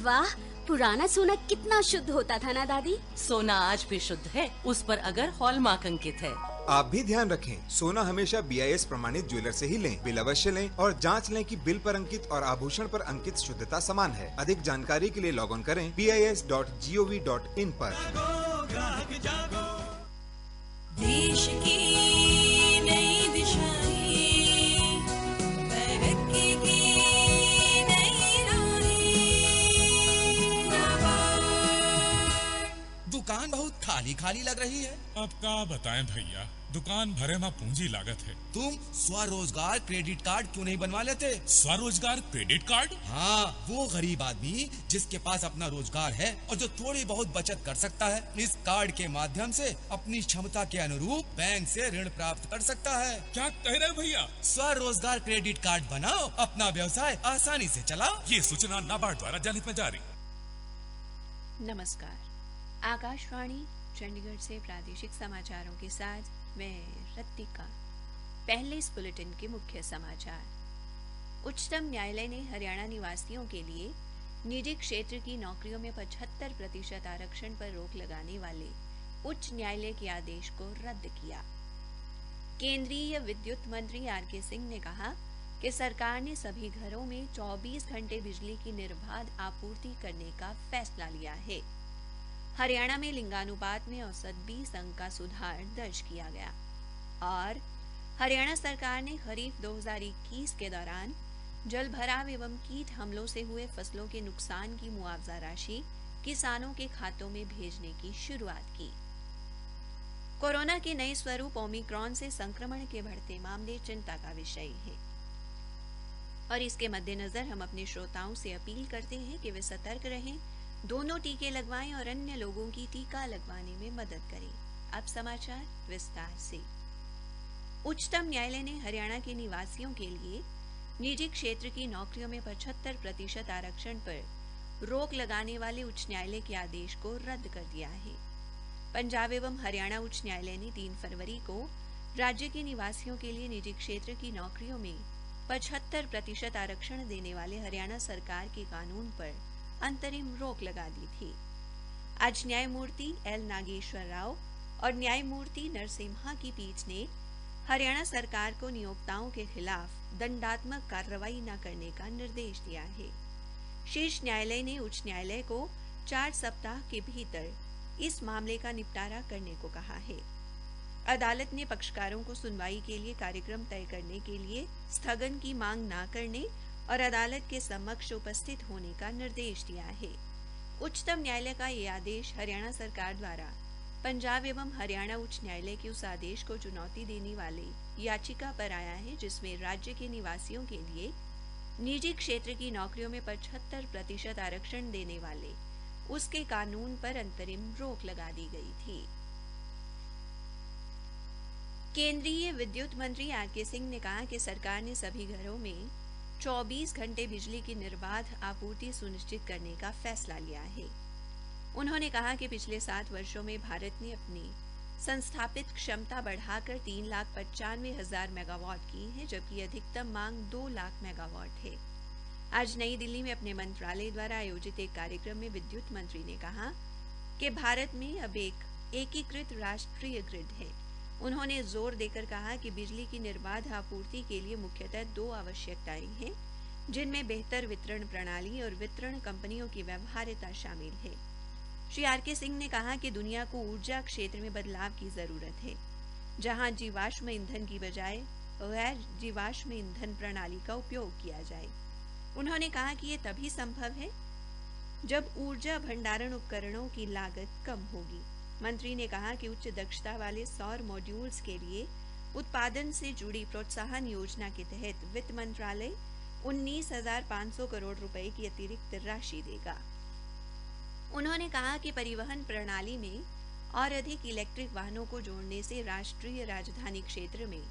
वाह, पुराना सोना कितना शुद्ध होता था ना दादी। सोना आज भी शुद्ध है, उस पर अगर हॉलमार्क अंकित है। आप भी ध्यान रखें, सोना हमेशा BIS प्रमाणित ज्वेलर से ही लें। बिल अवश्य लें और जांच लें कि बिल पर अंकित और आभूषण पर अंकित शुद्धता समान है। अधिक जानकारी के लिए लॉग ऑन करें BIS.gov.in पर। देश की नई दिशाएं, तरक्की की नई राहें। दुकान बहुत खाली खाली लग रही है। अब क्या बताएं भैया, दुकान भरे में पूंजी लागत है। तुम स्वरोजगार क्रेडिट कार्ड क्यों नहीं बनवा लेते? स्वरोजगार क्रेडिट कार्ड? हाँ, वो गरीब आदमी जिसके पास अपना रोजगार है और जो थोड़ी बहुत बचत कर सकता है, इस कार्ड के माध्यम से अपनी क्षमता के अनुरूप बैंक से ऋण प्राप्त कर सकता है। क्या कह रहे भैया? स्वरोजगार क्रेडिट कार्ड बनाओ, अपना व्यवसाय आसानी से चलाओ। ये सूचना नाबार्ड द्वारा जनहित में जारी। नमस्कार, आकाशवाणी चंडीगढ़ से प्रादेशिक समाचारों के साथ मैं रत्तिका। पहले इस बुलेटिन के मुख्य समाचार। उच्चतम न्यायालय ने हरियाणा निवासियों के लिए निजी क्षेत्र की नौकरियों में 75% आरक्षण पर रोक लगाने वाले उच्च न्यायालय के आदेश को रद्द किया। केंद्रीय विद्युत मंत्री आर.के. सिंह ने कहा कि सरकार ने सभी घरों में 24 घंटे बिजली की निर्बाध आपूर्ति करने का फैसला लिया है। हरियाणा में लिंगानुपात में औसत 20 अंक का सुधार दर्ज किया गया। और हरियाणा सरकार ने खरीफ 2021 के दौरान जल भराव एवं कीट हमलों से हुए फसलों के नुकसान की मुआवजा राशि किसानों के खातों में भेजने की शुरुआत की। कोरोना के नए स्वरूप ओमिक्रॉन से संक्रमण के बढ़ते मामले चिंता का विषय है और इसके मद्देनजर हम अपने श्रोताओं से अपील करते हैं कि वे सतर्क रहें, दोनों टीके लगवाएं और अन्य लोगों की टीका लगवाने में मदद करें। अब समाचार विस्तार से। उच्चतम न्यायालय ने हरियाणा के निवासियों के लिए निजी क्षेत्र की नौकरियों में 75% आरक्षण पर रोक लगाने वाले उच्च न्यायालय के आदेश को रद्द कर दिया है। पंजाब एवं हरियाणा उच्च न्यायालय ने 3 फरवरी को राज्य के निवासियों के लिए निजी क्षेत्र की नौकरियों में 75% आरक्षण देने वाले हरियाणा सरकार के कानून पर अंतरिम रोक लगा दी थी। आज न्यायमूर्ति एल नागेश्वर राव और न्यायमूर्ति नरसिम्हा की पीठ ने हरियाणा सरकार को नियोक्ताओं के खिलाफ दंडात्मक कार्रवाई न करने का निर्देश दिया है। शीर्ष न्यायालय ने उच्च न्यायालय को 4 सप्ताह के भीतर इस मामले का निपटारा करने को कहा है। अदालत ने पक्षकारों को सुनवाई के लिए कार्यक्रम तय करने के लिए स्थगन की मांग न करने और अदालत के समक्ष उपस्थित होने का निर्देश दिया है। उच्चतम न्यायालय का ये आदेश हरियाणा सरकार द्वारा पंजाब एवं हरियाणा उच्च न्यायालय के उस आदेश को चुनौती देने वाली याचिका पर आया है जिसमें राज्य के निवासियों के लिए निजी क्षेत्र की नौकरियों में 75% आरक्षण देने वाले उसके कानून पर अंतरिम रोक लगा दी गई थी। केंद्रीय विद्युत मंत्री आर.के. सिंह ने कहा कि सरकार ने सभी घरों में 24 घंटे बिजली की निर्बाध आपूर्ति सुनिश्चित करने का फैसला लिया है। उन्होंने कहा कि पिछले 7 वर्षों में भारत ने अपनी संस्थापित क्षमता बढ़ाकर 3,95,000 मेगावाट की है, जबकि अधिकतम मांग 2 लाख मेगावाट है। आज नई दिल्ली में अपने मंत्रालय द्वारा आयोजित एक कार्यक्रम में विद्युत मंत्री ने कहा कि भारत में अब एक एकीकृत राष्ट्रीय ग्रिड है। उन्होंने जोर देकर कहा कि बिजली की निर्बाध आपूर्ति के लिए मुख्यतः 2 आवश्यकताएं हैं, जिनमें बेहतर वितरण प्रणाली और वितरण कंपनियों की व्यवहार्यता शामिल है। श्री आर.के. सिंह ने कहा कि दुनिया को ऊर्जा क्षेत्र में बदलाव की जरूरत है, जहां जीवाश्म ईंधन की बजाय गैर जीवाश्म ईंधन प्रणाली का उपयोग किया जाए। उन्होंने कहा कि ये तभी संभव है जब ऊर्जा भंडारण उपकरणों की लागत कम होगी। मंत्री ने कहा कि उच्च दक्षता वाले सौर मॉड्यूल्स के लिए उत्पादन से जुड़ी प्रोत्साहन योजना के तहत वित्त मंत्रालय 19,500 करोड़ रुपए की अतिरिक्त राशि देगा। उन्होंने कहा कि परिवहन प्रणाली में और अधिक इलेक्ट्रिक वाहनों को जोड़ने से राष्ट्रीय राजधानी क्षेत्र में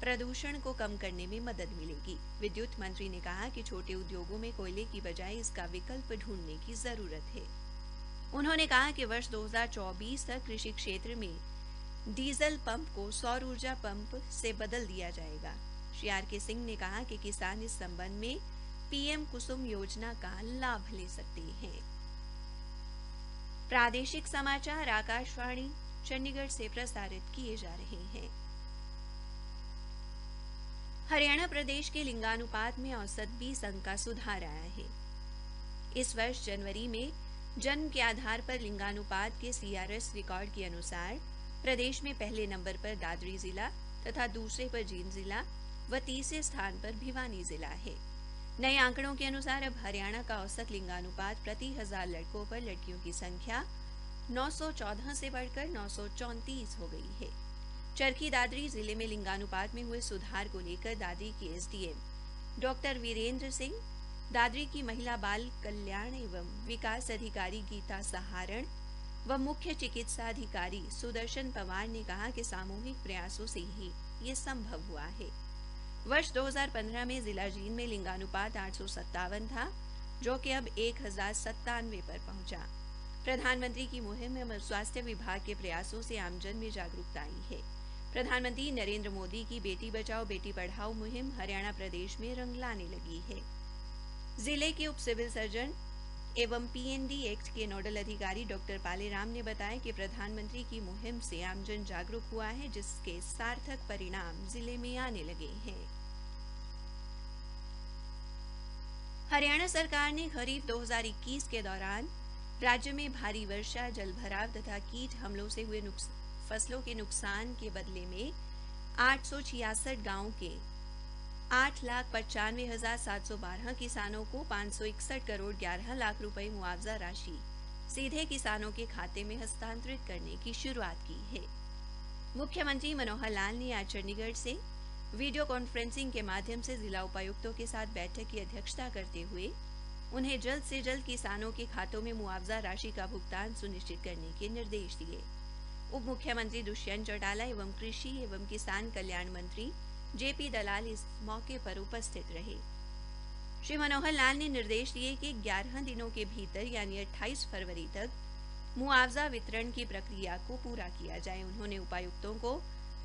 प्रदूषण को कम करने में मदद मिलेगी। विद्युत मंत्री ने कहा कि छोटे उद्योगों में कोयले की बजाय इसका विकल्प ढूंढने की जरूरत है। उन्होंने कहा कि वर्ष 2024 तक कृषि क्षेत्र में डीजल पंप को सौर ऊर्जा पंप से बदल दिया जाएगा। श्री आर.के. सिंह ने कहा कि किसान इस संबंध में पीएम कुसुम योजना का लाभ ले सकते हैं। प्रादेशिक समाचार आकाशवाणी चंडीगढ़ से प्रसारित किए जा रहे हैं। हरियाणा प्रदेश के लिंगानुपात में औसत 20 अंक का सुधार आया है। इस वर्ष जनवरी में जन्म के आधार पर लिंगानुपात के सीआरएस रिकॉर्ड के अनुसार प्रदेश में पहले नंबर पर दादरी जिला तथा दूसरे पर जींद जिला व तीसरे स्थान पर भिवानी जिला है। नए आंकड़ों के अनुसार अब हरियाणा का औसत लिंगानुपात प्रति 1000 लड़कों पर लड़कियों की संख्या 914 से बढ़कर 934 हो गई है। चरखी दादरी जिले में लिंगानुपात में हुए सुधार को लेकर दादरी के एसडीएम डॉक्टर वीरेंद्र सिंह, दादरी की महिला बाल कल्याण एवं विकास अधिकारी गीता सहारण व मुख्य चिकित्सा अधिकारी सुदर्शन पवार ने कहा कि सामूहिक प्रयासों से ही ये संभव हुआ है। वर्ष 2015 में जिला जींद में लिंगानुपात 857 था, जो कि अब 1097 पर पहुंचा। प्रधानमंत्री की मुहिम एवं स्वास्थ्य विभाग के प्रयासों से आमजन में जागरूकता आई है। प्रधानमंत्री नरेंद्र मोदी की बेटी बचाओ बेटी पढ़ाओ मुहिम हरियाणा प्रदेश में रंग लाने लगी है। जिले के उप सिविल सर्जन एवं पीएनडी एक्ट के नोडल अधिकारी डॉक्टर पालेराम ने बताया कि प्रधानमंत्री की मुहिम से आमजन जागरूक हुआ है, जिसके सार्थक परिणाम जिले में आने लगे हैं। हरियाणा सरकार ने खरीफ 2021 के दौरान राज्य में भारी वर्षा, जलभराव तथा कीट हमलों से हुए फसलों के नुकसान के बदले में 866 गांवों के 8,95,712 किसानों को 561 करोड़ 11 लाख रुपए मुआवजा राशि सीधे किसानों के खाते में हस्तांतरित करने की शुरुआत की है। मुख्यमंत्री मनोहर लाल ने आज चंडीगढ़ से वीडियो कॉन्फ्रेंसिंग के माध्यम से जिला उपायुक्तों के साथ बैठक की अध्यक्षता करते हुए उन्हें जल्द से जल्द किसानों के खातों में मुआवजा राशि का भुगतान सुनिश्चित करने के निर्देश दिए। उप मुख्यमंत्री दुष्यंत चौटाला एवं कृषि एवं किसान कल्याण मंत्री जेपी दलाल इस मौके पर उपस्थित रहे। श्री मनोहर लाल ने निर्देश दिए कि 11 दिनों के भीतर यानी 28 फरवरी तक मुआवजा वितरण की प्रक्रिया को पूरा किया जाए। उन्होंने उपायुक्तों को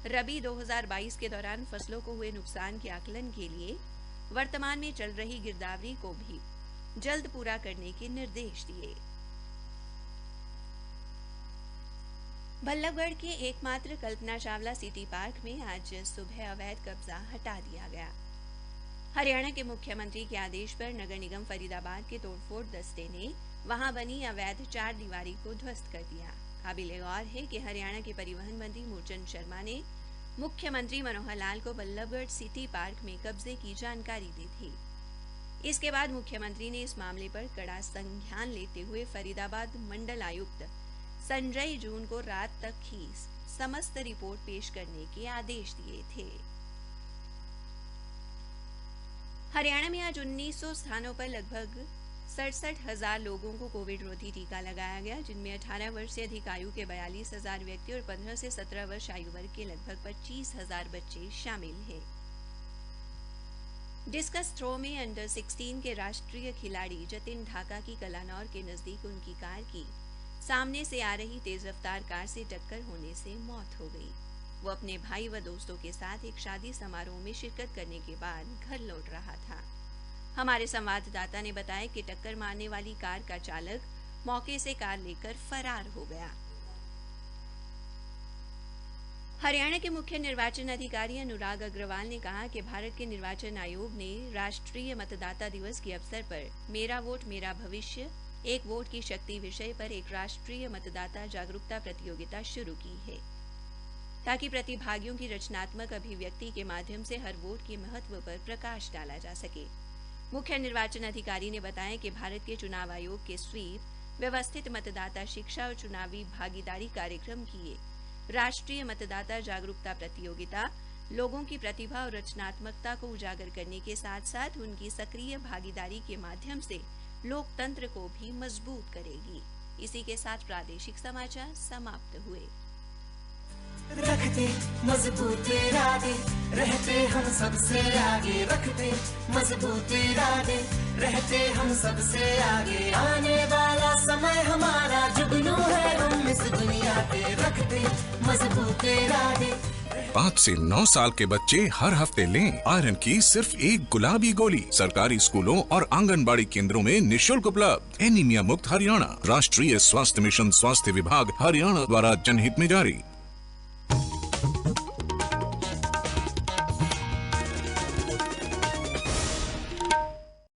रबी 2022 के दौरान फसलों को हुए नुकसान के आकलन के लिए वर्तमान में चल रही गिरदावरी को भी जल्द पूरा करने के निर्देश दिए। बल्लभगढ़ के एकमात्र कल्पना चावला सिटी पार्क में आज सुबह अवैध कब्जा हटा दिया गया। हरियाणा के मुख्यमंत्री के आदेश पर नगर निगम फरीदाबाद के तोड़फोड़ दस्ते ने वहां बनी अवैध 4 दीवारी को ध्वस्त कर दिया। काबिले गौर है कि हरियाणा के परिवहन मंत्री मूलचंद शर्मा ने मुख्यमंत्री मनोहर लाल को बल्लभगढ़ सिटी पार्क में कब्जे की जानकारी दी थी। इसके बाद मुख्यमंत्री ने इस मामले पर कड़ा संज्ञान लेते हुए फरीदाबाद मंडल आयुक्त संजय जून को रात तक ही समस्त रिपोर्ट पेश करने के आदेश दिए थे। हरियाणा में आज 1900 स्थानों पर लगभग 67,000 लोगों को कोविड रोधी टीका लगाया गया, जिनमें 18 वर्ष से अधिक आयु के 42,000 व्यक्ति और 15 से 17 वर्ष आयु वर्ग के लगभग 25,000 बच्चे शामिल हैं। डिस्कस थ्रो में अंडर 16 के राष्ट्रीय खिलाड़ी जतिन ढाका की कलानौर के नजदीक उनकी कार की सामने से आ रही तेज रफ्तार कार से टक्कर होने से मौत हो गई। वो अपने भाई व दोस्तों के साथ एक शादी समारोह में शिरकत करने के बाद घर लौट रहा था। हमारे संवाददाता ने बताया कि टक्कर मारने वाली कार का चालक मौके से कार लेकर फरार हो गया। हरियाणा के मुख्य निर्वाचन अधिकारी अनुराग अग्रवाल ने कहा कि भारत के निर्वाचन आयोग ने राष्ट्रीय मतदाता दिवस के अवसर पर मेरा वोट मेरा भविष्य एक वोट की शक्ति विषय पर एक राष्ट्रीय मतदाता जागरूकता प्रतियोगिता शुरू की है, ताकि प्रतिभागियों की रचनात्मक अभिव्यक्ति के माध्यम से हर वोट के महत्व पर प्रकाश डाला जा सके। मुख्य निर्वाचन अधिकारी ने बताया कि भारत के चुनाव आयोग के स्वीप, व्यवस्थित मतदाता शिक्षा और चुनावी भागीदारी कार्यक्रम की ये राष्ट्रीय मतदाता जागरूकता प्रतियोगिता लोगों की प्रतिभा और रचनात्मकता को उजागर करने के साथ साथ उनकी सक्रिय भागीदारी के माध्यम से लोकतंत्र को भी मजबूत करेगी। इसी के साथ प्रादेशिक समाचार समाप्त हुए। रखते मजबूत इरादे, रहते हम सबसे आगे, रखते मजबूत इरादे, रहते हम सबसे आगे, आने वाला समय हमारा जुगनू है हम इस दुनिया पे, रखते मजबूत इरादे। 5 से 9 साल के बच्चे हर हफ्ते लें आयरन की सिर्फ एक गुलाबी गोली। सरकारी स्कूलों और आंगनबाड़ी केंद्रों में निःशुल्क उपलब्ध। एनीमिया मुक्त हरियाणा, राष्ट्रीय स्वास्थ्य मिशन, स्वास्थ्य विभाग हरियाणा द्वारा जनहित में जारी।